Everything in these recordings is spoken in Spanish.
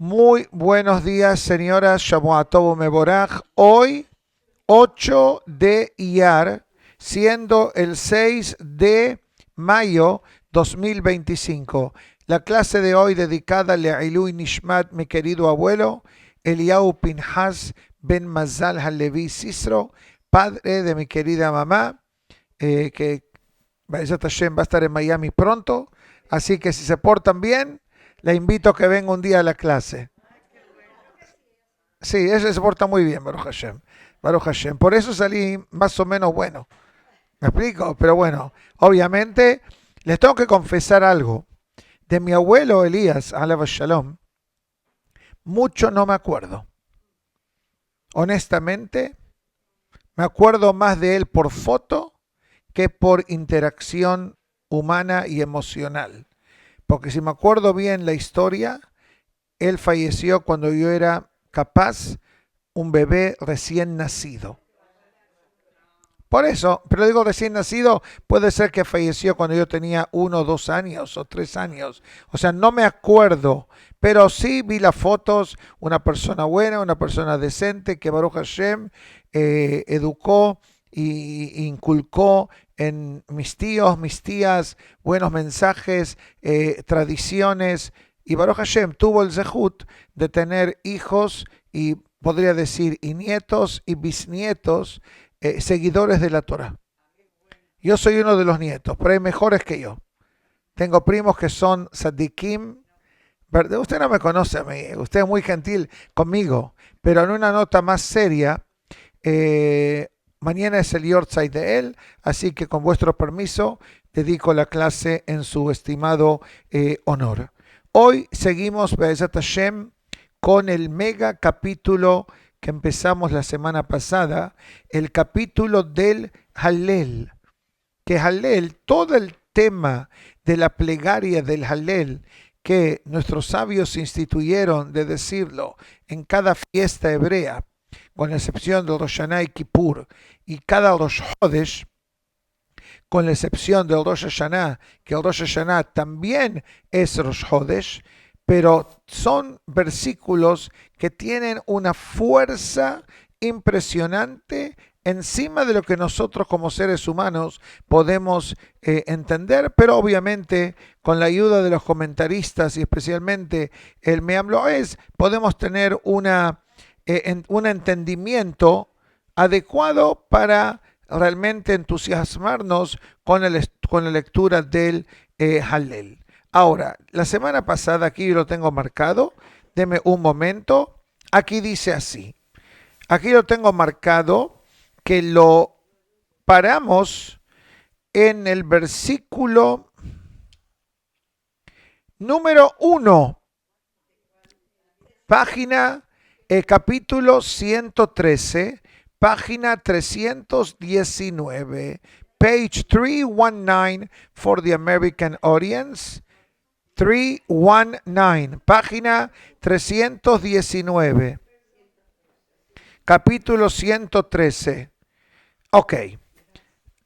Muy buenos días, señoras. Shavua Tov Mevorach. Hoy, 8 de Iyar, siendo el 6 de mayo 2025. La clase de hoy dedicada a Ilui Nishmat, mi querido abuelo, Eliyahu Pinhas Ben Mazal Halevi Sisro, padre de mi querida mamá, que Be'ezrat Hashem va a estar en Miami pronto. Así que si se portan bien, le invito a que venga un día a la clase. Sí, ese se porta muy bien, Baruch Hashem. Baruch Hashem. Por eso salí más o menos bueno. ¿Me explico? Pero bueno, obviamente les tengo que confesar algo. De mi abuelo Elías, alav shalom, mucho no me acuerdo. Honestamente, me acuerdo más de él por foto que por interacción humana y emocional. Porque si me acuerdo bien la historia, él falleció cuando yo era capaz un bebé recién nacido. Por eso, pero digo recién nacido, puede ser que falleció cuando yo tenía 1, 2 años o 3 años. O sea, no me acuerdo, pero sí vi las fotos, una persona buena, una persona decente que Baruch Hashem educó y inculcó en mis tíos, mis tías, buenos mensajes, tradiciones. Y Baruch Hashem tuvo el zehut de tener hijos y podría decir y nietos y bisnietos seguidores de la Torah. Yo soy uno de los nietos, pero hay mejores que yo. Tengo primos que son Sadikim. Usted no me conoce a mí, usted es muy gentil conmigo, pero en una nota más seria, mañana es el Yortzeit de él, así que con vuestro permiso dedico la clase en su estimado honor. Hoy seguimos, Be'ezrat Hashem, con el mega capítulo que empezamos la semana pasada, el capítulo del Hallel, que Hallel, todo el tema de la plegaria del Hallel que nuestros sabios instituyeron de decirlo en cada fiesta hebrea, con la excepción de Rosh Hashanah y Kippur, y cada Rosh Hodesh, con la excepción del Rosh Hashanah, que el Rosh Hashanah también es Rosh Hodesh, pero son versículos que tienen una fuerza impresionante encima de lo que nosotros como seres humanos podemos entender, pero obviamente con la ayuda de los comentaristas y especialmente el Me'am Lo'ez podemos tener un entendimiento adecuado para realmente entusiasmarnos con la lectura del Hallel. Ahora, la semana pasada, aquí lo tengo marcado, deme un momento, aquí dice así, aquí lo tengo marcado que lo paramos en el versículo número 1, página, capítulo 113, página 319, page 319 for the American audience. 319, página 319, capítulo 113. Ok,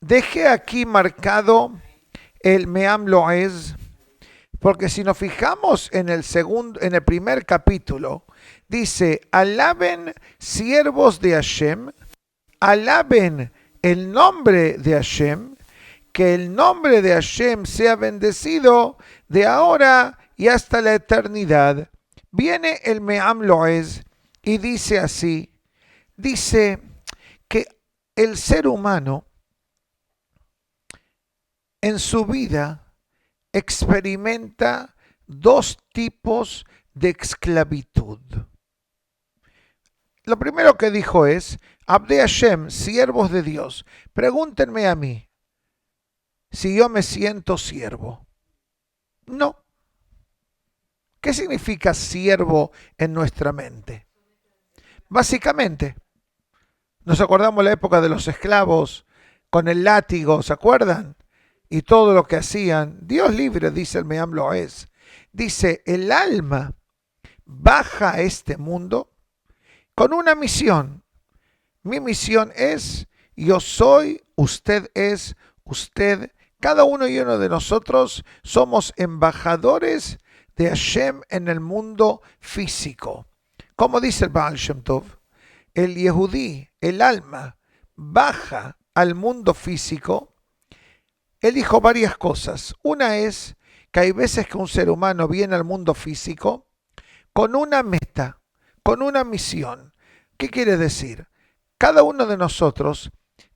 dejé aquí marcado el Me'am Lo'ez, porque si nos fijamos en el primer capítulo, dice, alaben siervos de Hashem, alaben el nombre de Hashem, que el nombre de Hashem sea bendecido de ahora y hasta la eternidad. Viene el Me'am Lo'ez y dice así, dice que el ser humano en su vida experimenta dos tipos de esclavitud. Lo primero que dijo es, Abdei Hashem, siervos de Dios, pregúntenme a mí si yo me siento siervo. No. ¿Qué significa siervo en nuestra mente? Básicamente, nos acordamos la época de los esclavos con el látigo, ¿se acuerdan? Y todo lo que hacían. Dios libre, dice el Me'am Lo'ez. Dice, el alma baja a este mundo con una misión. Mi misión es, yo soy, usted es, usted, cada uno y uno de nosotros somos embajadores de Hashem en el mundo físico. Como dice el Baal Shem Tov, el Yehudí, el alma, baja al mundo físico. Él dijo varias cosas. Una es que hay veces que un ser humano viene al mundo físico con una meta, con una misión. ¿Qué quiere decir? Cada uno de nosotros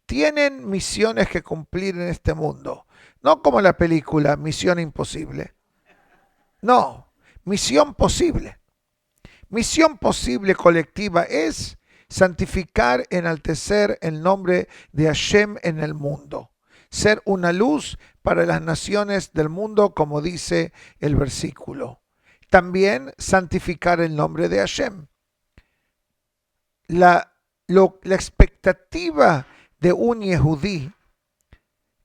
tienen misiones que cumplir en este mundo. No como la película Misión Imposible. No, misión posible. Misión posible colectiva es santificar, enaltecer el nombre de Hashem en el mundo. Ser una luz para las naciones del mundo, como dice el versículo. También santificar el nombre de Hashem. La expectativa de un Yehudí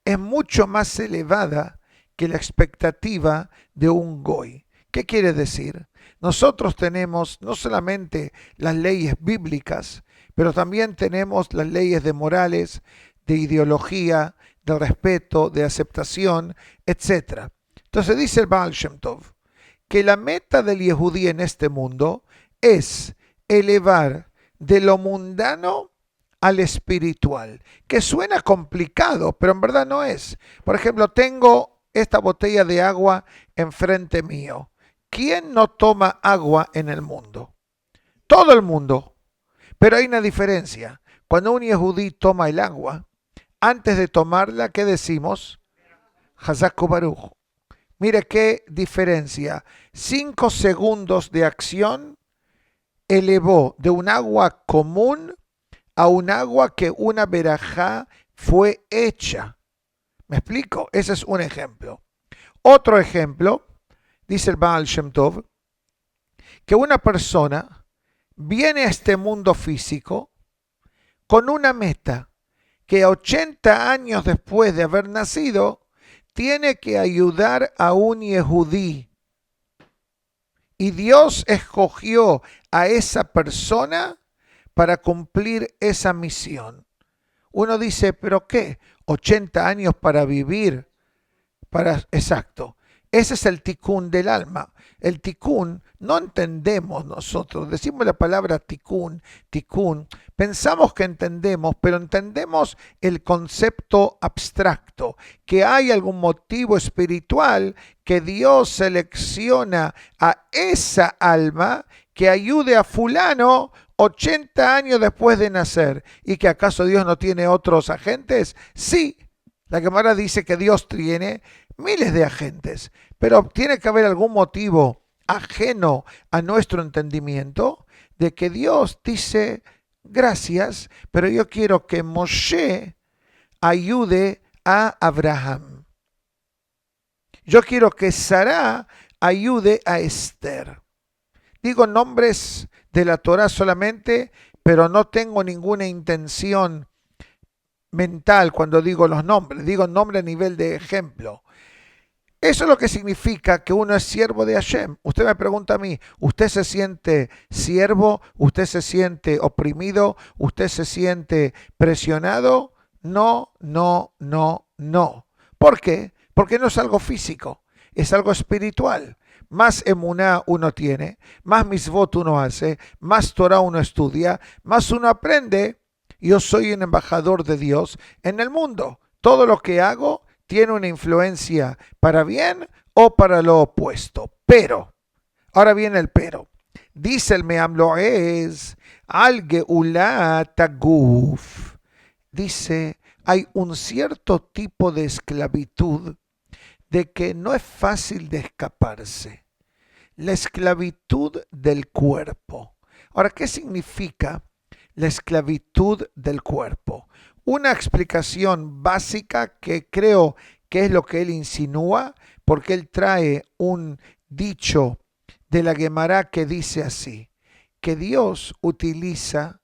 es mucho más elevada que la expectativa de un Goy. ¿Qué quiere decir? Nosotros tenemos no solamente las leyes bíblicas, pero también tenemos las leyes de morales, de ideología, de respeto, de aceptación, etc. Entonces dice el Baal Shem Tov que la meta del Yehudí en este mundo es elevar de lo mundano al espiritual, que suena complicado, pero en verdad no es. Por ejemplo, tengo esta botella de agua enfrente mío. ¿Quién no toma agua en el mundo? Todo el mundo. Pero hay una diferencia. Cuando un yehudí toma el agua, antes de tomarla, ¿qué decimos? Hazak Baruch. Mire qué diferencia. 5 segundos de acción elevó de un agua común a un agua que una verajá fue hecha. ¿Me explico? Ese es un ejemplo. Otro ejemplo, dice el Baal Shem Tov, que una persona viene a este mundo físico con una meta que 80 años después de haber nacido tiene que ayudar a un yehudí. Y Dios escogió a esa persona para cumplir esa misión. Uno dice, ¿pero qué? 80 años para vivir. Exacto. Ese es el tikkun del alma. El tikkun no entendemos nosotros. Decimos la palabra tikkun, pensamos que entendemos, pero entendemos el concepto abstracto, que hay algún motivo espiritual que Dios selecciona a esa alma que ayude a fulano 80 años después de nacer. ¿Y que acaso Dios no tiene otros agentes? Sí. La Gemara dice que Dios tiene miles de agentes, pero tiene que haber algún motivo ajeno a nuestro entendimiento de que Dios dice, gracias, pero yo quiero que Moshe ayude a Abraham. Yo quiero que Sará ayude a Esther. Digo nombres de la Torah solamente, pero no tengo ninguna intención mental cuando digo los nombres. Digo nombre a nivel de ejemplo. Eso es lo que significa que uno es siervo de Hashem. Usted me pregunta a mí, ¿usted se siente siervo? ¿Usted se siente oprimido? ¿Usted se siente presionado? No, no, no, no. ¿Por qué? Porque no es algo físico, es algo espiritual. Más emuná uno tiene, más misvot uno hace, más Torah uno estudia, más uno aprende. Yo soy un embajador de Dios en el mundo. Todo lo que hago tiene una influencia para bien o para lo opuesto. Pero, ahora viene el pero. Dice el Me'am Lo'ez, al Geulá Taguf. Dice, hay un cierto tipo de esclavitud de que no es fácil de escaparse. La esclavitud del cuerpo. Ahora, ¿qué significa la esclavitud del cuerpo? Una explicación básica que creo que es lo que él insinúa, porque él trae un dicho de la Gemara que dice así, que Dios utiliza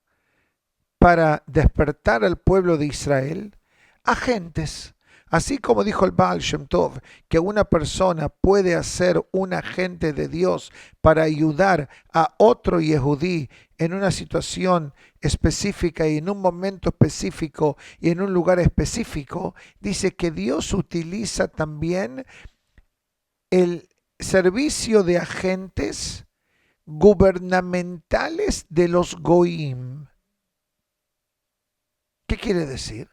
para despertar al pueblo de Israel agentes. Así como dijo el Baal Shem Tov, que una persona puede ser un agente de Dios para ayudar a otro yehudí en una situación específica y en un momento específico y en un lugar específico, dice que Dios utiliza también servicio de agentes gubernamentales de los Goim. ¿Qué quiere decir?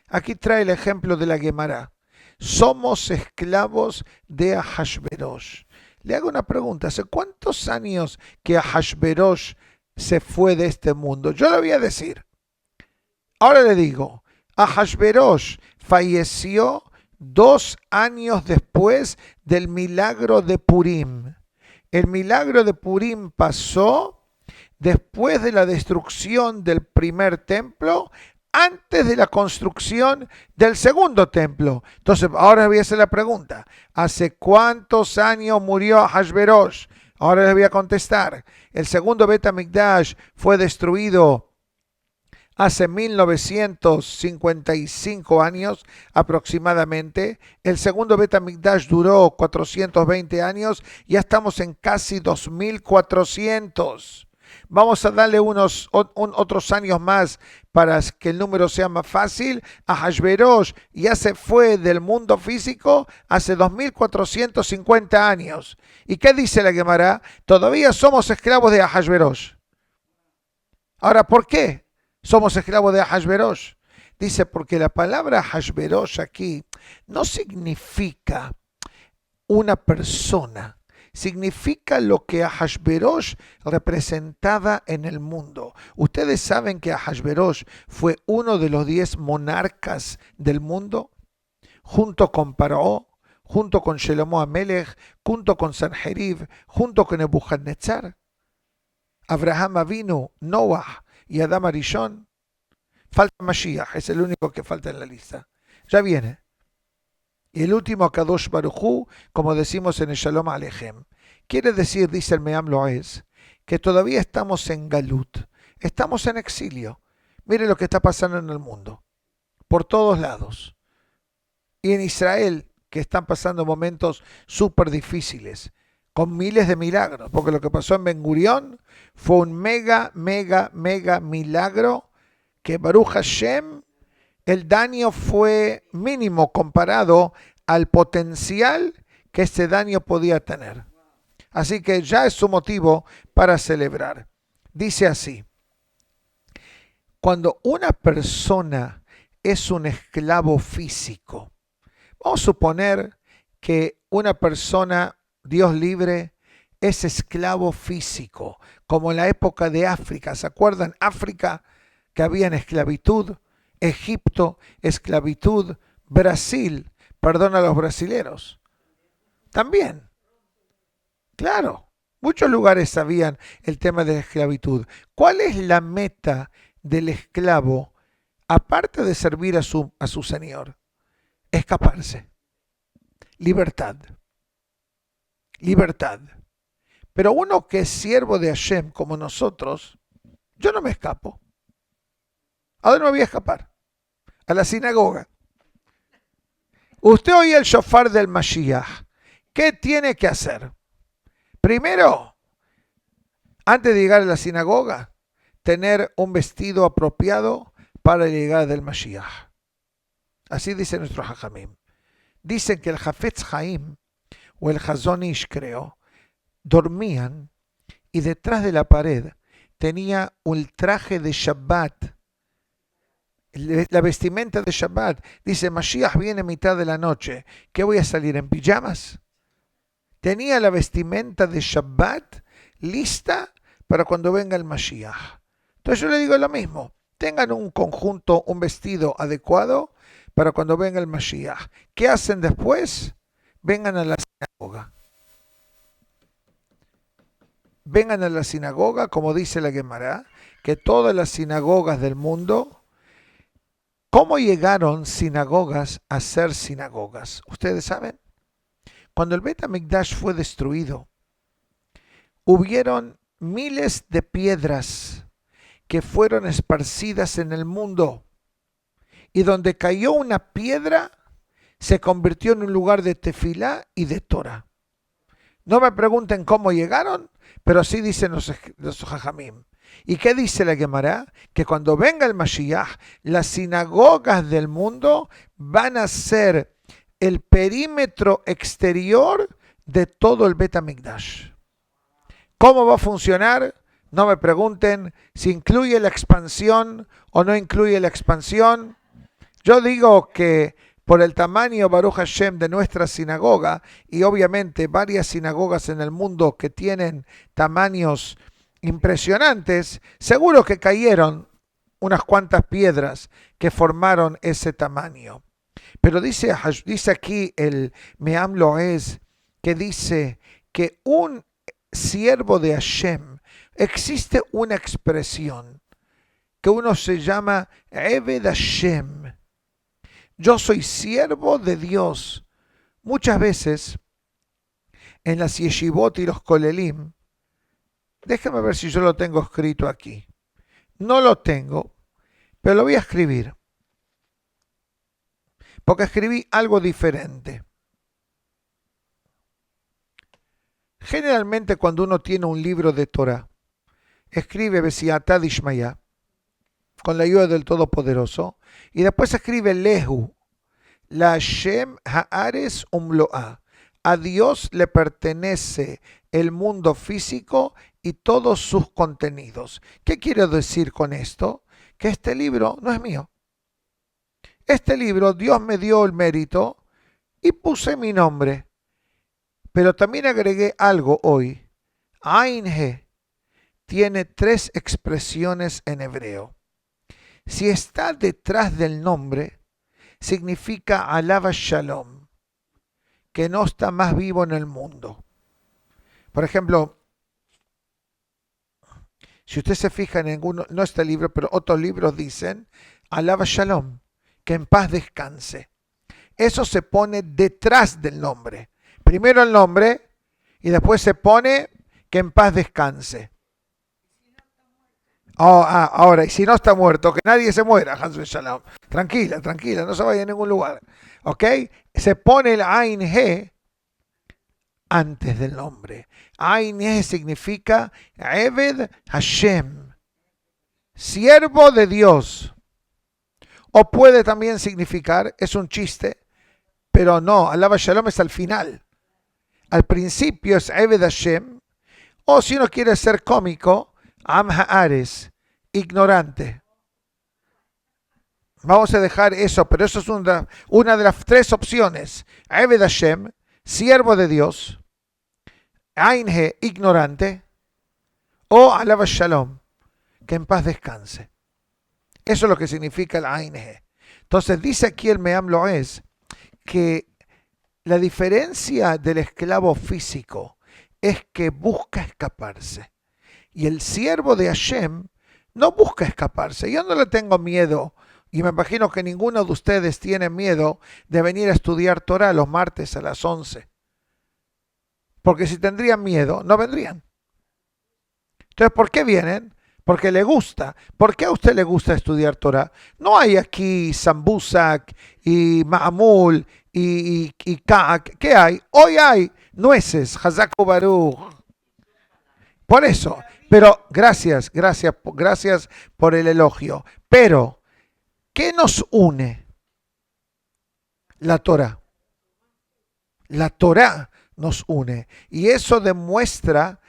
Aquí trae el ejemplo de la Gemara. Somos esclavos de Ahashverosh. Le hago una pregunta. ¿Hace cuántos años que Ahashverosh se fue de este mundo? Yo le voy a decir. Ahora le digo. Ahashverosh falleció 2 años después del milagro de Purim. El milagro de Purim pasó después de la destrucción del primer templo, antes de la construcción del segundo templo. Entonces, ahora les voy a hacer la pregunta. ¿Hace cuántos años murió Ahashverosh? Ahora les voy a contestar. El segundo Bet HaMikdash fue destruido hace 1955 años aproximadamente. El segundo Bet HaMikdash duró 420 años. Ya estamos en casi 2400. Vamos a darle otros años más para que el número sea más fácil. Ahashverosh ya se fue del mundo físico hace 2450 años. ¿Y qué dice la Gemara? Todavía somos esclavos de Ahashverosh. Ahora, ¿por qué somos esclavos de Ahashverosh? Dice, porque la palabra Ahashverosh aquí no significa una persona. Significa lo que Ahashverosh representaba en el mundo. Ustedes saben que Ahashverosh fue uno de los 10 monarcas del mundo, junto con Paró, junto con Shelomo Amelech, junto con Sanherib, junto con Nebuchadnezzar, Abraham Avinu, Noah y Adam Arishon. Falta Mashiach, es el único que falta en la lista. Ya viene. Y el último, Kadosh Baruj Hu, como decimos en el Shalom Aleichem. Quiere decir, dice el Meam Loez, que todavía estamos en Galut, estamos en exilio. Mire lo que está pasando en el mundo, por todos lados. Y en Israel, que están pasando momentos súper difíciles, con miles de milagros, porque lo que pasó en Ben Gurión fue un mega milagro que Baruch Hashem, el daño fue mínimo comparado al potencial que ese daño podía tener. Así que ya es su motivo para celebrar. Dice así: cuando una persona es un esclavo físico, vamos a suponer que una persona, Dios libre, es esclavo físico, como en la época de África. ¿Se acuerdan? África, que había en esclavitud. Egipto, esclavitud. Brasil, perdón a los brasileros. También. Claro, muchos lugares sabían el tema de la esclavitud. ¿Cuál es la meta del esclavo, aparte de servir a su señor? Escaparse. Libertad. Libertad. Pero uno que es siervo de Hashem como nosotros, yo no me escapo. ¿A dónde me voy a escapar? A la sinagoga. Usted oye el shofar del Mashiach. ¿Qué tiene que hacer? Primero, antes de llegar a la sinagoga, tener un vestido apropiado para la llegada del Mashiach. Así dice nuestro Jajamim. Dicen que el Hafetz Haim o el Hazon Ish, creo, dormían y detrás de la pared tenía un traje de Shabbat. La vestimenta de Shabbat. Dice, Mashiach viene a mitad de la noche. ¿Qué voy a salir en pijamas? Tenía la vestimenta de Shabbat lista para cuando venga el Mashiach. Entonces yo le digo lo mismo. Tengan un conjunto, un vestido adecuado para cuando venga el Mashiach. ¿Qué hacen después? Vengan a la sinagoga. Vengan a la sinagoga, como dice la Gemara, que todas las sinagogas del mundo... ¿Cómo llegaron sinagogas a ser sinagogas? ¿Ustedes saben? Cuando el Bet HaMikdash fue destruido, hubieron miles de piedras que fueron esparcidas en el mundo. Y donde cayó una piedra, se convirtió en un lugar de tefilá y de Torah. No me pregunten cómo llegaron, pero así dicen los Jajamim. ¿Y qué dice la Gemara? Que cuando venga el Mashiach, las sinagogas del mundo van a ser el perímetro exterior de todo el Bet HaMikdash. ¿Cómo va a funcionar? No me pregunten si incluye la expansión o no incluye la expansión. Yo digo que por el tamaño, Baruch Hashem, de nuestra sinagoga, y obviamente varias sinagogas en el mundo que tienen tamaños impresionantes, seguro que cayeron unas cuantas piedras que formaron ese tamaño. Pero dice aquí el Me'am Lo'ez, que dice que un siervo de Hashem, existe una expresión que uno se llama Eved Hashem. Yo soy siervo de Dios. Muchas veces en las yeshivot y los kolelim, déjame ver si yo lo tengo escrito aquí. No lo tengo, pero lo voy a escribir. Porque escribí algo diferente. Generalmente cuando uno tiene un libro de Torah, escribe Besiatá Dishmayá, con la ayuda del Todopoderoso, y después escribe Lehu, la Hashem Haares Umloa. A Dios le pertenece el mundo físico y todos sus contenidos. ¿Qué quiero decir con esto? Que este libro no es mío. Este libro Dios me dio el mérito y puse mi nombre. Pero también agregué algo hoy. Ain He tiene 3 expresiones en hebreo. Si está detrás del nombre, significa alaba shalom, que no está más vivo en el mundo. Por ejemplo, si usted se fija en alguno, no este libro, pero otros libros dicen, alaba shalom, que en paz descanse. Eso se pone detrás del nombre. Primero el nombre y después se pone que en paz descanse. Ahora, y si no está muerto, que nadie se muera, Hansu Shalom. Tranquila, no se vaya a ningún lugar. ¿Ok? Se pone el Ain He antes del nombre. Ain He significa Eved Hashem, siervo de Dios. O puede también significar, es un chiste, pero no, alaba Shalom es al final. Al principio es Eved Hashem, o si uno quiere ser cómico, Am Haares, ignorante. Vamos a dejar eso, pero eso es una de las 3 opciones. Eved Hashem, siervo de Dios. Ain He, ignorante. O alaba Shalom, que en paz descanse. Eso es lo que significa el Ain He. Entonces dice aquí el Me'am Lo'ez que la diferencia del esclavo físico es que busca escaparse. Y el siervo de Hashem no busca escaparse. Yo no le tengo miedo, y me imagino que ninguno de ustedes tiene miedo de venir a estudiar Torah los martes a las 11. Porque si tendrían miedo, no vendrían. Entonces, ¿por qué vienen? Porque le gusta. ¿Por qué a usted le gusta estudiar Torah? No hay aquí sambusak y ma'amul y ka'ak. ¿Qué hay? Hoy hay nueces, Hazak Baruch. Por eso, pero gracias por el elogio. Pero, ¿qué nos une? La Torah. La Torah nos une. Y eso demuestra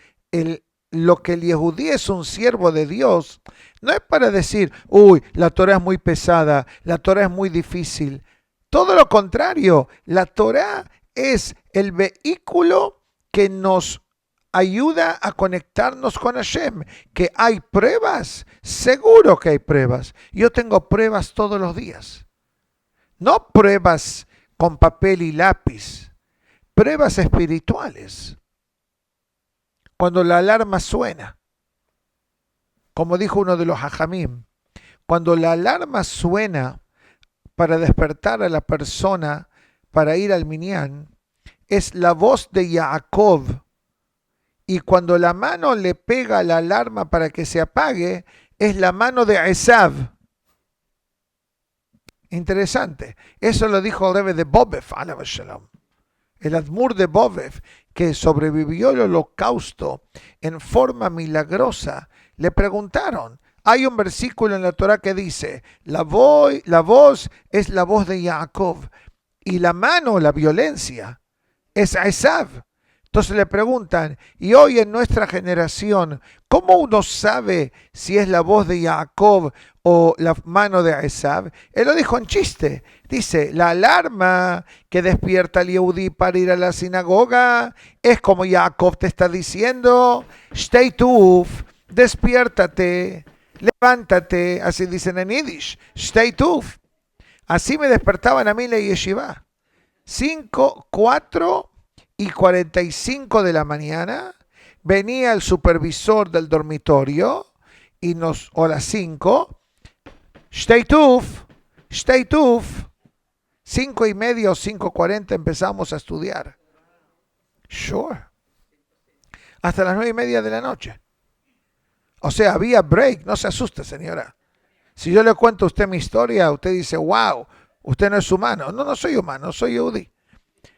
lo que el Yehudí es un siervo de Dios. No es para decir, uy, la Torah es muy pesada, la Torah es muy difícil. Todo lo contrario, la Torah es el vehículo que nos ayuda a conectarnos con Hashem. ¿Que hay pruebas? Seguro que hay pruebas. Yo tengo pruebas todos los días. No pruebas con papel y lápiz. Pruebas espirituales. Cuando la alarma suena, como dijo uno de los hajamim, cuando la alarma suena para despertar a la persona para ir al minyan, es la voz de Jacob. Y cuando la mano le pega a la alarma para que se apague, es la mano de Esav. Interesante. Eso lo dijo el Rebbe de Bovev, alaba shalom. El Admur de Bovev, que sobrevivió el holocausto en forma milagrosa. Le preguntaron, hay un versículo en la Torah que dice, la voz es la voz de Jacob y la mano, la violencia, es Esav. Entonces le preguntan, y hoy en nuestra generación, ¿cómo uno sabe si es la voz de Jacob o la mano de Esav? Él lo dijo en chiste. Dice, la alarma que despierta al Yehudí para ir a la sinagoga es como Jacob te está diciendo, Stay tuf, despiértate, levántate, así dicen en Yiddish, Stay tuf. Así me despertaban a mí en la yeshiva. 5, 4 y 45 de la mañana venía el supervisor del dormitorio y o las 5, stay tuf, 5:30 o 5:40 empezamos a estudiar. Sure. Hasta las 9:30 de la noche. O sea, había break, no se asuste, señora. Si yo le cuento a usted mi historia, usted dice, wow, usted no es humano. No, no soy humano, soy yehudí.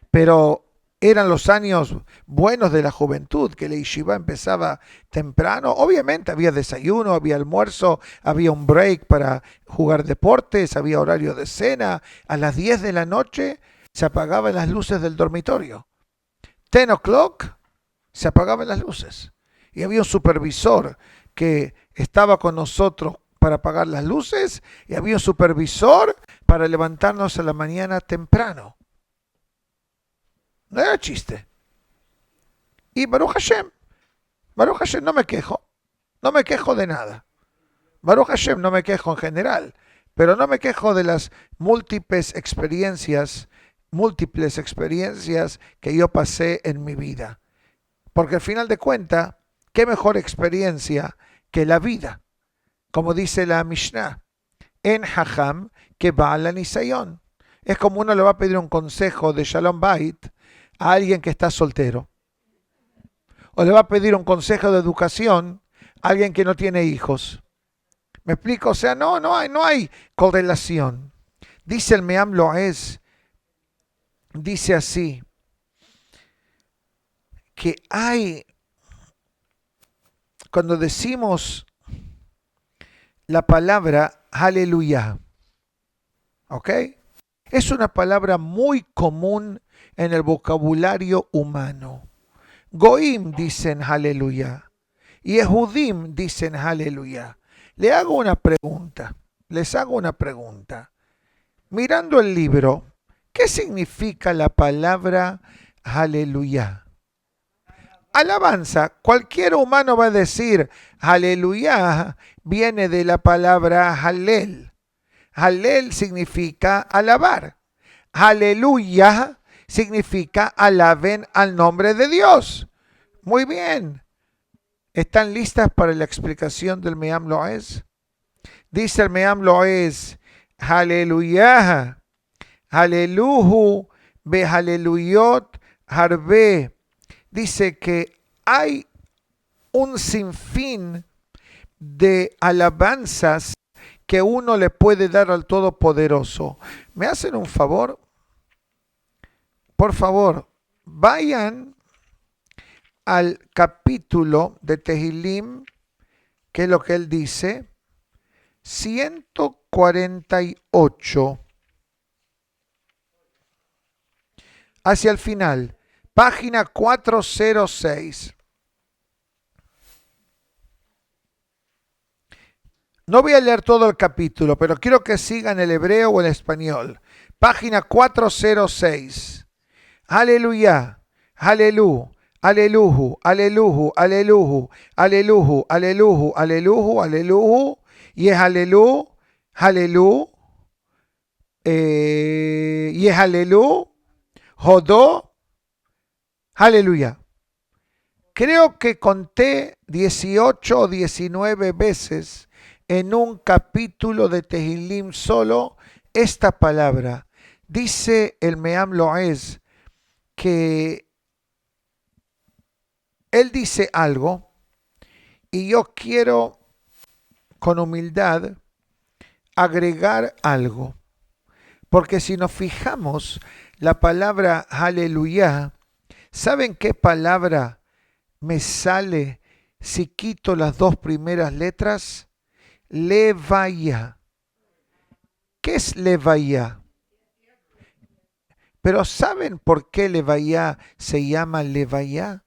Pero eran los años buenos de la juventud, que la yeshiva empezaba temprano. Obviamente había desayuno, había almuerzo, había un break para jugar deportes, había horario de cena. A las 10 de la noche se apagaban las luces del dormitorio. 10 o'clock se apagaban las luces. Y había un supervisor que estaba con nosotros para apagar las luces y había un supervisor para levantarnos a la mañana temprano. No era chiste. Y Baruch Hashem, no me quejo. No me quejo de nada. Baruch Hashem, no me quejo en general. Pero no me quejo de las múltiples experiencias que yo pasé en mi vida. Porque al final de cuentas, ¿qué mejor experiencia que la vida? Como dice la Mishnah, en Hajam que va a la Nisayon. Es como uno le va a pedir un consejo de Shalom Bait a alguien que está soltero. O le va a pedir un consejo de educación a alguien que no tiene hijos. ¿Me explico? O sea, no hay correlación. Dice el Meam Loez, dice así, que hay, cuando decimos la palabra aleluya, ¿ok? Es una palabra muy común en el vocabulario humano. Goim dicen aleluya y Ehudim dicen aleluya. Les hago una pregunta. Mirando el libro, ¿qué significa la palabra aleluya? Alabanza. Cualquier humano va a decir aleluya, viene de la palabra halel. Halel significa alabar. Aleluya significa alaben al nombre de Dios. Muy bien. ¿Están listas para la explicación del Meam Loez? Dice el Meam Loez, aleluya, aleluhu, behaleluyot, harbe. Dice que hay un sinfín de alabanzas que uno le puede dar al Todopoderoso. ¿Me hacen un favor? Por favor, vayan al capítulo de Tehilim, que es lo que él dice, 148, hacia el final, página 406. No voy a leer todo el capítulo, pero quiero que sigan el hebreo o el español. Página 406. Aleluya, aleluya, aleluju, aleluju, aleluju, aleluju, aleluju, aleluju, aleluju, y es alelu, alelu, y es alelu, jodó, aleluya. Creo que conté 18 o 19 veces en un capítulo de Tehilim solo esta palabra. Dice el Meam Loez que él dice algo y yo quiero con humildad agregar algo. Porque si nos fijamos, la palabra aleluya, ¿saben qué palabra me sale si quito las dos primeras letras? Levaya. ¿Qué es levaya? Pero ¿saben por qué Levaya se llama Levaya?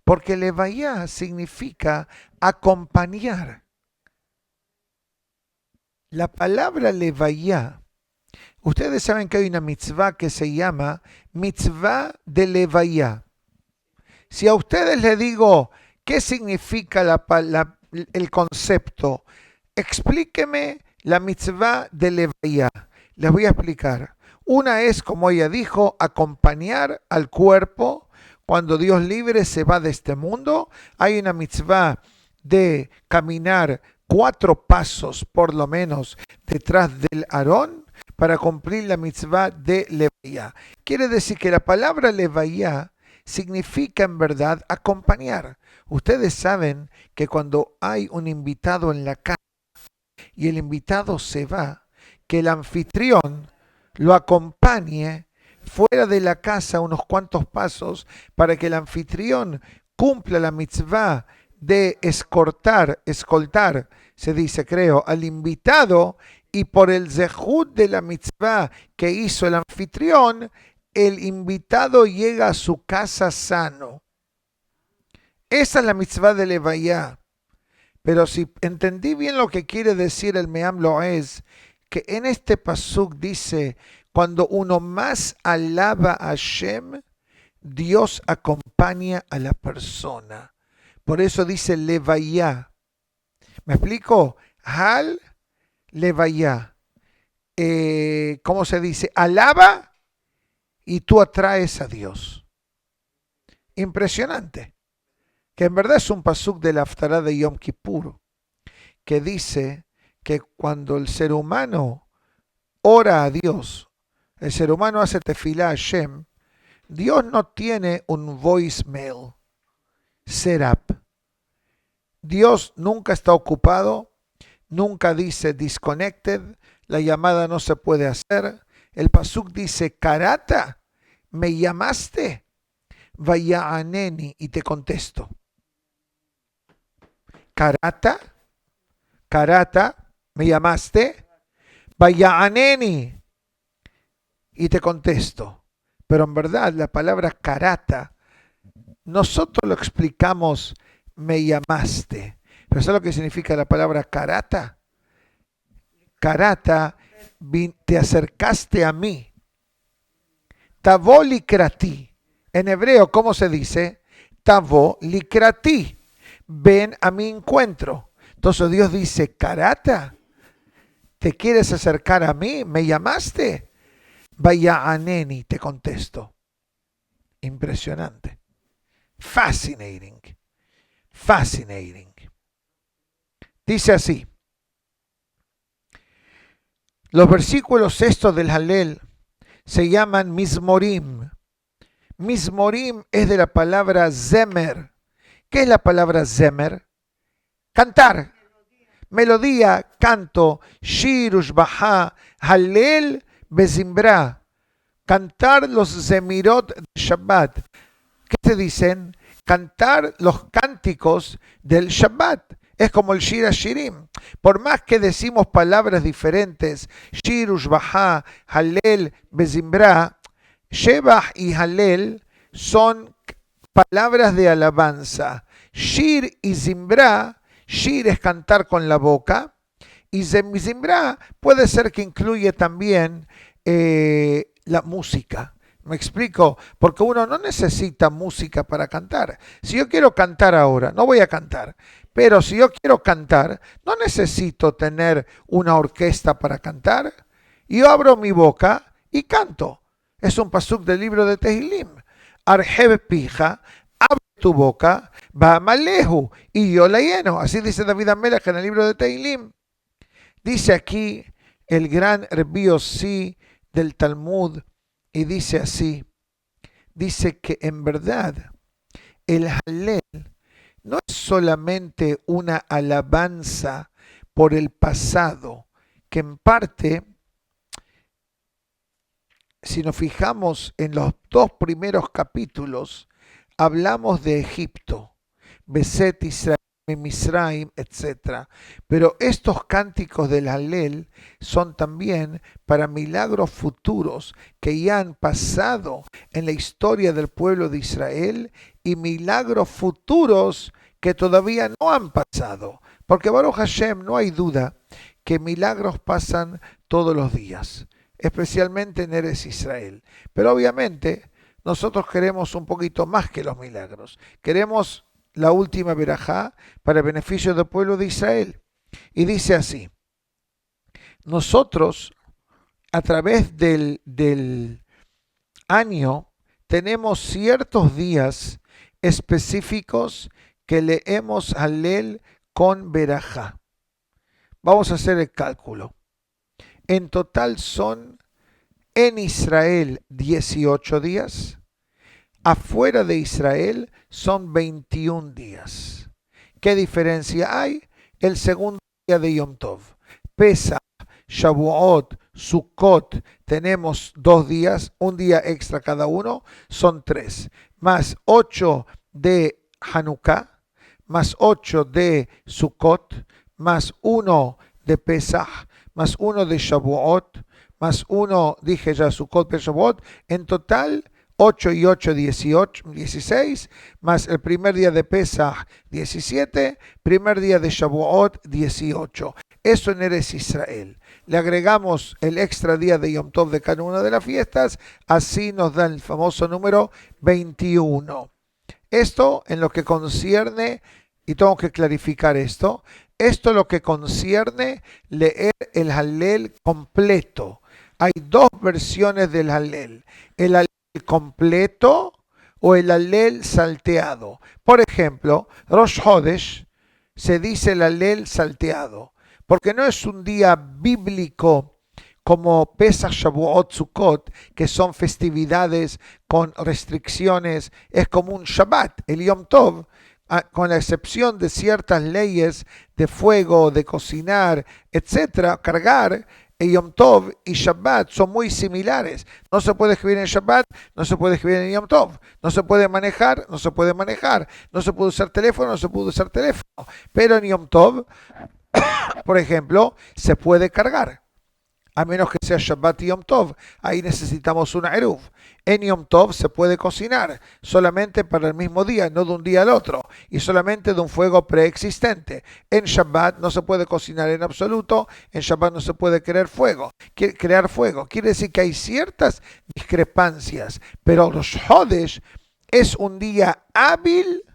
Porque Levaya significa acompañar. La palabra Levaya, ustedes saben que hay una mitzvah que se llama mitzvah de Levaya. Si a ustedes les digo qué significa el concepto, explíqueme la mitzvah de Levaya. Les voy a explicar. Una es, como ella dijo, acompañar al cuerpo cuando Dios libre se va de este mundo. Hay una mitzvah de caminar 4 pasos por lo menos detrás del Aarón para cumplir la mitzvah de Levaya. Quiere decir que la palabra Levaya significa en verdad acompañar. Ustedes saben que cuando hay un invitado en la casa y el invitado se va, que el anfitrión lo acompañe fuera de la casa unos cuantos pasos para que el anfitrión cumpla la mitzvah de escoltar, se dice creo, al invitado, y por el zehut de la mitzvah que hizo el anfitrión, el invitado llega a su casa sano. Esa es la mitzvah de Levaya. Pero si entendí bien lo que quiere decir el Meam Lo'ez, que en este pasuk dice, cuando uno más alaba a Hashem, Dios acompaña a la persona. Por eso dice Levaya. ¿Me explico? Hal Levaya. ¿Cómo se dice? Alaba y tú atraes a Dios. Impresionante. Que en verdad es un pasuk de la Haftará de Yom Kippur, que dice que cuando el ser humano ora a Dios, el ser humano hace tefilá a Hashem, Dios no tiene un voicemail, setup. Dios nunca está ocupado, nunca dice disconnected, la llamada no se puede hacer. El pasuk dice, Karata, ¿me llamaste? Vaya'aneni, y te contesto. Karata, ¿me llamaste? Vaya'aneni, y te contesto. Pero en verdad la palabra karata, nosotros lo explicamos, me llamaste. Pero ¿sabes lo que significa la palabra karata? Karata, te acercaste a mí. Tavo likrati. En hebreo, ¿cómo se dice? Tavo likrati. Ven a mi encuentro. Entonces Dios dice, Karata, ¿te quieres acercar a mí? ¿Me llamaste? Vaya a Neni, te contesto. Impresionante. Fascinating. Fascinating. Dice así. Los versículos estos del Halel se llaman Mizmorim. Mizmorim es de la palabra Zemer. ¿Qué es la palabra Zemer? Cantar. Melodía, canto, Shir Ushbahá, Halel Bezimbra. Cantar los Zemirot de Shabbat. ¿Qué te dicen? Cantar los cánticos del Shabbat. Es como el Shir Hashirim. Por más que decimos palabras diferentes, Shir Ushbahá, Halel Bezimbra, Shebah y Halel son palabras de alabanza. Shir y Zimbra, Shir es cantar con la boca, y Zimbra puede ser que incluye también la música. ¿Me explico? Porque uno no necesita música para cantar. Si yo quiero cantar ahora, no voy a cantar. Pero si yo quiero cantar, no necesito tener una orquesta para cantar. Yo abro mi boca y canto. Es un pasuk del libro de Tehilim. Arjeb pija, abre tu boca, va malehu, y yo la lleno. Así dice David Amelech en el libro de Tehilim. Dice aquí el gran Rabbi Yossi del Talmud, y dice así, dice que en verdad el Halel no es solamente una alabanza por el pasado, que en parte, si nos fijamos en los 2 primeros capítulos, hablamos de Egipto, Beset Israel, Misraim, etc. Pero estos cánticos del Halel son también para milagros futuros que ya han pasado en la historia del pueblo de Israel y milagros futuros que todavía no han pasado. Porque Baruch Hashem, no hay duda que milagros pasan todos los días, especialmente en Eretz Israel. Pero obviamente nosotros queremos un poquito más que los milagros. Queremos la última verajá para el beneficio del pueblo de Israel. Y dice así: nosotros a través del año tenemos ciertos días específicos que leemos Halel con verajá. Vamos a hacer el cálculo. En total son en Israel 18 días, afuera de Israel son 21 días. ¿Qué diferencia hay? El segundo día de Yom Tov. Pesach, Shavuot, Sukkot, tenemos 2 días, un día extra cada uno, son 3. Más 8 de Hanukkah, más 8 de Sukkot, más 1 de Pesach, más 1 de Shavuot, más 1, dije ya, Sukkot, Shavuot, en total 8 y 8, 18, 16, más el primer día de Pesach, 17, primer día de Shavuot, 18. Eso en Eretz Israel. Le agregamos el extra día de Yom Tov de cada una de las fiestas, así nos da el famoso número 21. Esto en lo que concierne, y tengo que clarificar esto es lo que concierne leer el Halel completo. Hay dos versiones del Halel: el Halel completo o el Halel salteado. Por ejemplo, Rosh Hodesh se dice el Halel salteado, porque no es un día bíblico como Pesach, Shavuot, Sukkot, que son festividades con restricciones, es como un Shabbat, el Yom Tov, con la excepción de ciertas leyes de fuego, de cocinar, etcétera, cargar. El Yom Tov y Shabbat son muy similares. No se puede escribir en Shabbat, no se puede escribir en Yom Tov. No se puede manejar, no se puede manejar. No se puede usar teléfono, no se puede usar teléfono. Pero en Yom Tov, por ejemplo, se puede cargar. A menos que sea Shabbat y Yom Tov, ahí necesitamos una Eruv. En Yom Tov se puede cocinar solamente para el mismo día, no de un día al otro, y solamente de un fuego preexistente. En Shabbat no se puede cocinar en absoluto, en Shabbat no se puede crear fuego. Quiere decir que hay ciertas discrepancias, pero los Hodesh es un día hábil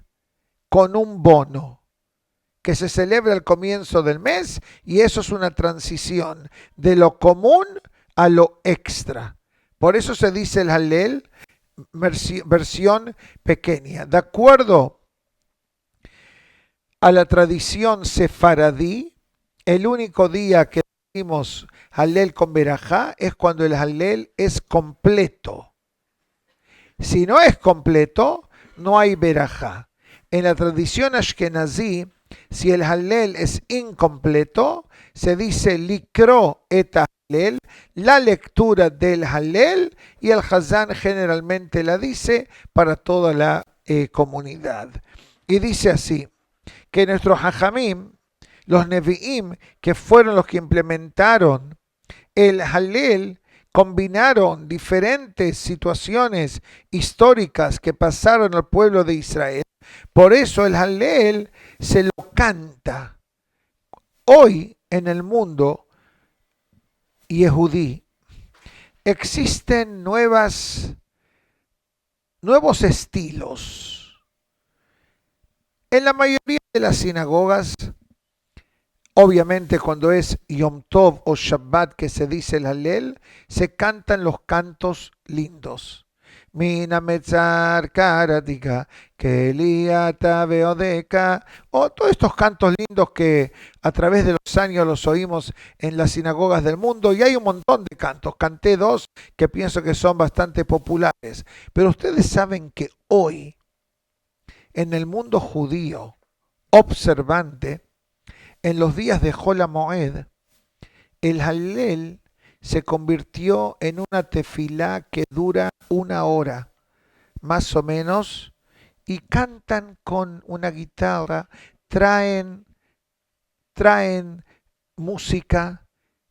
con un bono que se celebra al comienzo del mes, y eso es una transición de lo común a lo extra. Por eso se dice el Halel versión pequeña. De acuerdo a la tradición sefaradí, el único día que decimos Halel con verajá es cuando el Halel es completo. Si no es completo, no hay verajá. En la tradición ashkenazí, si el Halel es incompleto, se dice Likro et Halel, la lectura del Halel, y el Hazán generalmente la dice para toda la comunidad. Y dice así, que nuestros Hajamim, los Nevi'im, que fueron los que implementaron el Halel, combinaron diferentes situaciones históricas que pasaron al pueblo de Israel. Por eso el Halel se lo canta. Hoy en el mundo yehudí existen nuevos estilos. En la mayoría de las sinagogas, obviamente cuando es Yom Tov o Shabbat que se dice el Halel, se cantan los cantos lindos. Mina metzar karatika, keliata beodeka, o todos estos cantos lindos que a través de los años los oímos en las sinagogas del mundo, y hay un montón de cantos. Canté 2 que pienso que son bastante populares. Pero ustedes saben que hoy, en el mundo judío observante, en los días de Hol HaMoed, el Halel se convirtió en una tefilá que dura 1 hora, más o menos, y cantan con una guitarra traen música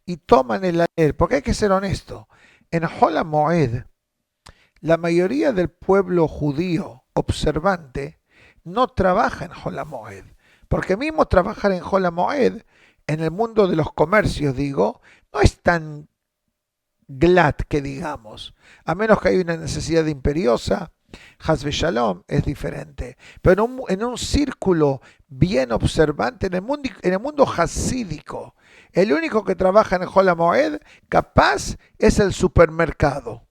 y toman el alel, porque hay que ser honesto. En Hol HaMoed, la mayoría del pueblo judío observante no trabaja en Hol HaMoed, porque mismo trabajar en Hol HaMoed, en el mundo de los comercios, digo, no es tan glad que digamos, a menos que haya una necesidad imperiosa. Haz Shalom es diferente, pero en un círculo bien observante, en el mundo hasídico, el único que trabaja en el Hol HaMoed capaz es el supermercado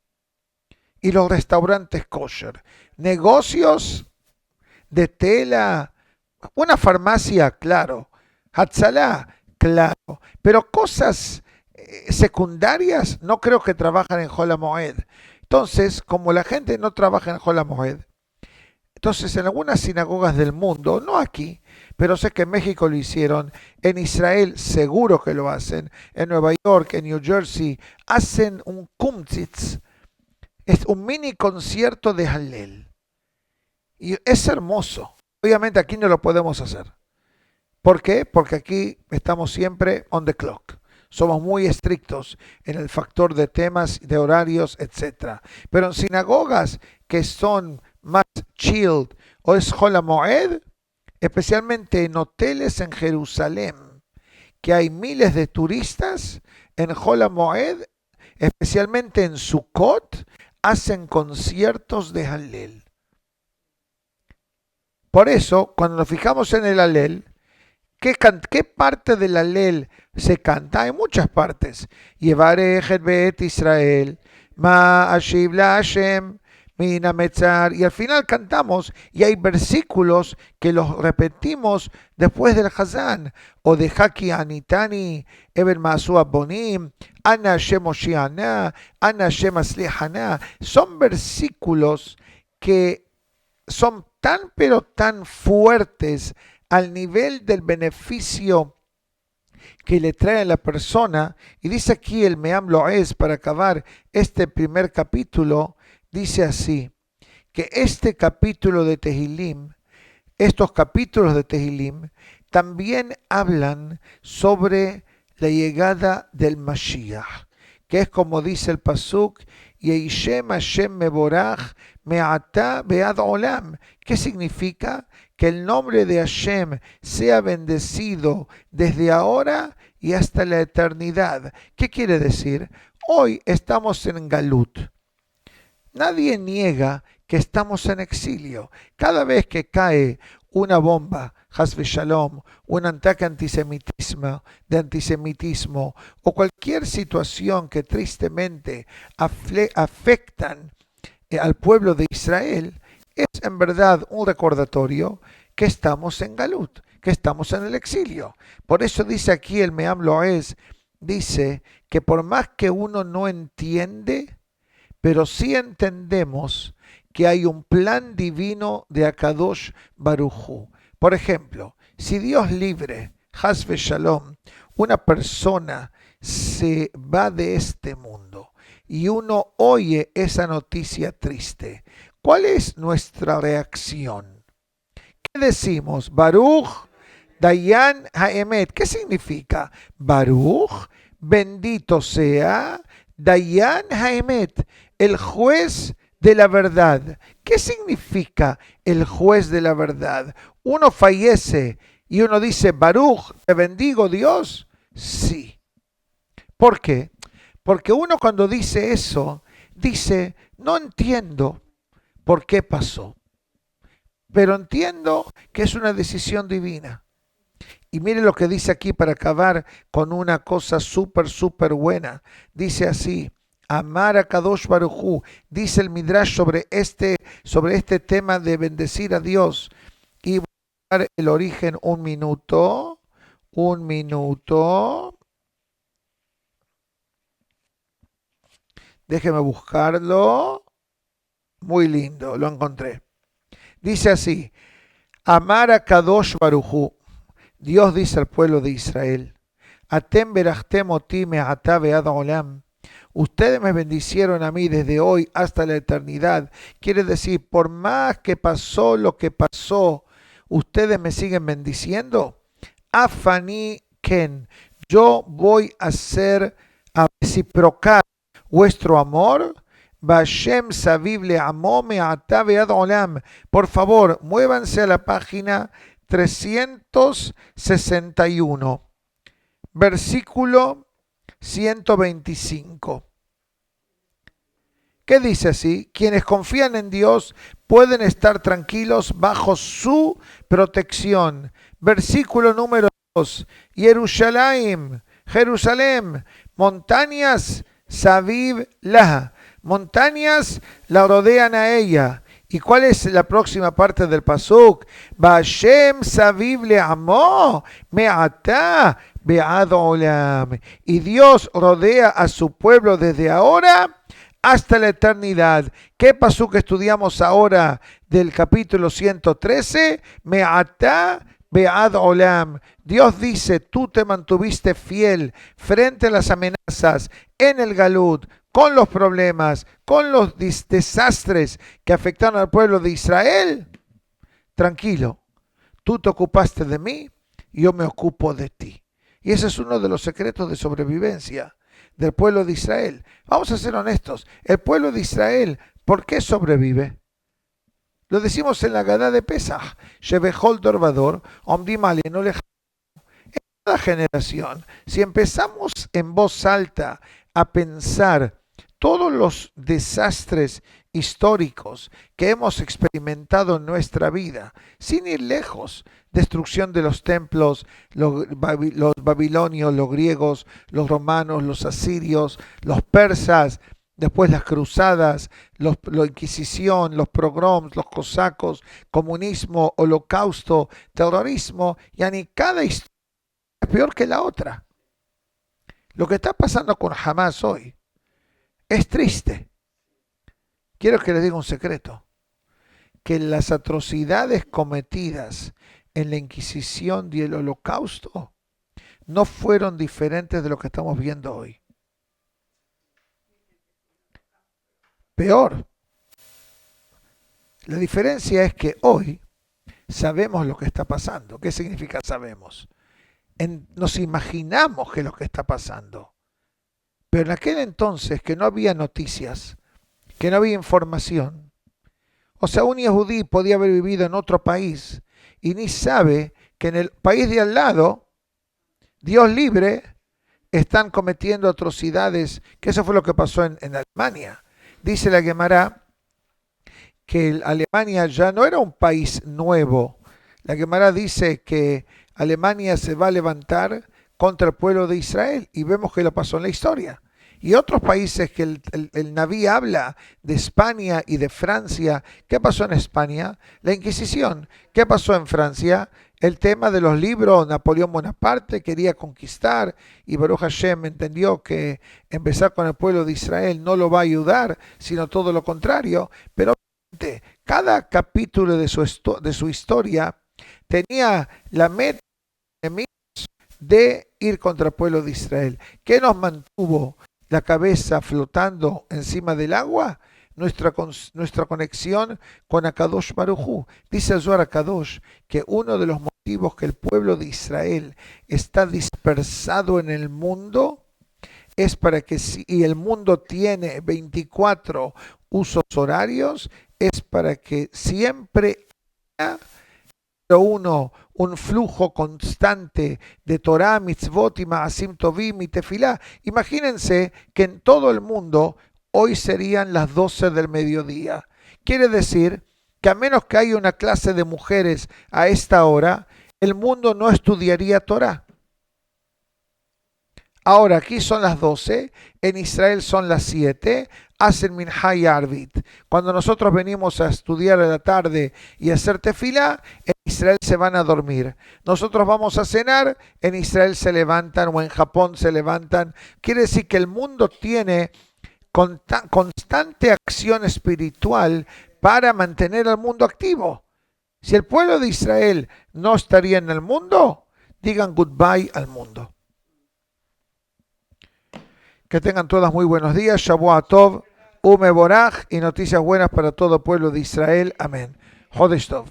y los restaurantes kosher, negocios de tela, una farmacia, claro, Hatzalá, claro, pero cosas secundarias no creo que trabajan en Hol HaMoed. Entonces, como la gente no trabaja en Hol HaMoed, entonces en algunas sinagogas del mundo, no aquí, pero sé que en México lo hicieron, en Israel seguro que lo hacen, en Nueva York, en New Jersey, hacen un kumtzitz, es un mini concierto de Hallel. Y es hermoso. Obviamente aquí no lo podemos hacer. ¿Por qué? Porque aquí estamos siempre on the clock. Somos muy estrictos en el factor de temas, de horarios, etc. Pero en sinagogas que son más chilled o es Hol HaMoed, especialmente en hoteles en Jerusalén, que hay miles de turistas, en Hol HaMoed, especialmente en Sukkot, hacen conciertos de Hallel. Por eso, cuando nos fijamos en el Hallel, ¿qué parte del Hallel se canta? Hay muchas partes. Yevarech et Bet Israel, Ma Ashiv La Hashem, Mina Metzar. Y al final cantamos, y hay versículos que los repetimos después del Hazán, o de Haki Anitani, Eben Maasu Abonim, Ana Hashem Oshiana, Ana Hashem Aslihana. Son versículos que son tan pero tan fuertes al nivel del beneficio que le trae a la persona. Y dice aquí el Meam Loez, para acabar este primer capítulo, dice así, que este capítulo de Tehilim, estos capítulos de Tehilim, también hablan sobre la llegada del Mashiach, que es como dice el Pasuk, Yeishem Hashem Meborach Me'ata Be'ad Olam. ¿Qué significa? Que el nombre de Hashem sea bendecido desde ahora y hasta la eternidad. ¿Qué quiere decir? Hoy estamos en Galut. Nadie niega que estamos en exilio. Cada vez que cae una bomba, Haz Shalom, un ataque de antisemitismo o cualquier situación que tristemente afectan al pueblo de Israel, es en verdad un recordatorio que estamos en Galut, que estamos en el exilio. Por eso dice aquí el Meam Loez, dice que por más que uno no entiende, pero sí entendemos que hay un plan divino de Akadosh Baruj Hu. Por ejemplo, si Dios libre, Haz Shalom, una persona se va de este mundo y uno oye esa noticia triste, ¿cuál es nuestra reacción? ¿Qué decimos? Baruch Dayan Haemet. ¿Qué significa? Baruch, bendito sea, Dayan Haemet, el juez de la verdad. ¿Qué significa el juez de la verdad? Uno fallece y uno dice, Baruch, te bendigo Dios. Sí. ¿Por qué? Porque uno cuando dice eso, dice, no entiendo por qué pasó, pero entiendo que es una decisión divina. Y mire lo que dice aquí para acabar con una cosa súper buena. Dice así, Amar a Kadosh Baruj Hu, dice el Midrash sobre este tema de bendecir a Dios. Y voy a dar el origen un minuto. Déjeme buscarlo. Muy lindo, lo encontré. Dice así, Amar a Kadosh Baruj Hu, Dios dice al pueblo de Israel, Atem berachtem oti me'ata ve'ad olam. Ustedes me bendicieron a mí desde hoy hasta la eternidad. Quiere decir, por más que pasó lo que pasó, ¿ustedes me siguen bendiciendo? Afani Ken, yo voy a reciprocar vuestro amor. Bashem Saviv le amo me atabe ad olam. Por favor, muévanse a la página 361, versículo 125. ¿Qué dice así? Quienes confían en Dios pueden estar tranquilos bajo su protección. Versículo número 2. Jerusalén, montañas, Saviv Laha. Montañas la rodean a ella. ¿Y cuál es la próxima parte del pasuk? Bashem Saviv le amó, me'atá be'ad olam. Y Dios rodea a su pueblo desde ahora hasta la eternidad. ¿Qué pasó que estudiamos ahora del capítulo 113? Me'atá be'ad olam. Dios dice, tú te mantuviste fiel frente a las amenazas en el Galut, con los problemas, con los desastres que afectaron al pueblo de Israel. Tranquilo, tú te ocupaste de mí y yo me ocupo de ti. Y ese es uno de los secretos de sobrevivencia del pueblo de Israel. Vamos a ser honestos, el pueblo de Israel, ¿por qué sobrevive? Lo decimos en la Gadá de Pesach, Shebechol Dorvador, Omdim Alenu Lejanu. En cada generación, si empezamos en voz alta a pensar todos los desastres históricos que hemos experimentado en nuestra vida, sin ir lejos, destrucción de los templos, los babilonios, los griegos, los romanos, los asirios, los persas, después las cruzadas, la Inquisición, los pogroms, los cosacos, comunismo, holocausto, terrorismo, y ni cada historia es peor que la otra. Lo que está pasando con Hamas hoy es triste. Quiero que les diga un secreto, que las atrocidades cometidas en la Inquisición y el Holocausto no fueron diferentes de lo que estamos viendo hoy. Peor. La diferencia es que hoy sabemos lo que está pasando. ¿Qué significa sabemos? Nos imaginamos que es lo que está pasando. Pero en aquel entonces que no había noticias, que no había información, o sea, un yehudí podía haber vivido en otro país y ni sabe que en el país de al lado, Dios libre, están cometiendo atrocidades, que eso fue lo que pasó en Alemania. Dice la Gemara que Alemania ya no era un país nuevo. La Gemara dice que Alemania se va a levantar contra el pueblo de Israel y vemos que lo pasó en la historia. Y otros países que el Naví habla de España y de Francia. ¿Qué pasó en España? La Inquisición. ¿Qué pasó en Francia? El tema de los libros. Napoleón Bonaparte quería conquistar y Baruch Hashem entendió que empezar con el pueblo de Israel no lo va a ayudar, sino todo lo contrario. Pero cada capítulo de su historia tenía la meta de ir contra el pueblo de Israel. ¿Qué nos mantuvo la cabeza flotando encima del agua? Nuestra conexión con Akadosh Baruj Hu. Dice el Zohar Akadosh que uno de los motivos que el pueblo de Israel está dispersado en el mundo es para que, y el mundo tiene 24 usos horarios, es para que siempre haya un flujo constante de Torah, mitzvot y ma'asim tovim y tefilá. Imagínense que en todo el mundo hoy serían las 12 del mediodía. Quiere decir que a menos que haya una clase de mujeres a esta hora, el mundo no estudiaría Torah. Ahora, aquí son las 12, en Israel son las 7, hacen minhá y arbit. Cuando nosotros venimos a estudiar a la tarde y a hacer tefilá, en Israel se van a dormir. Nosotros vamos a cenar, en Israel se levantan o en Japón se levantan. Quiere decir que el mundo tiene constante acción espiritual para mantener al mundo activo. Si el pueblo de Israel no estaría en el mundo, digan goodbye al mundo. Que tengan todas muy buenos días. Shavua Tov, Ume Boraj y noticias buenas para todo el pueblo de Israel. Amén. Jodesh Tov.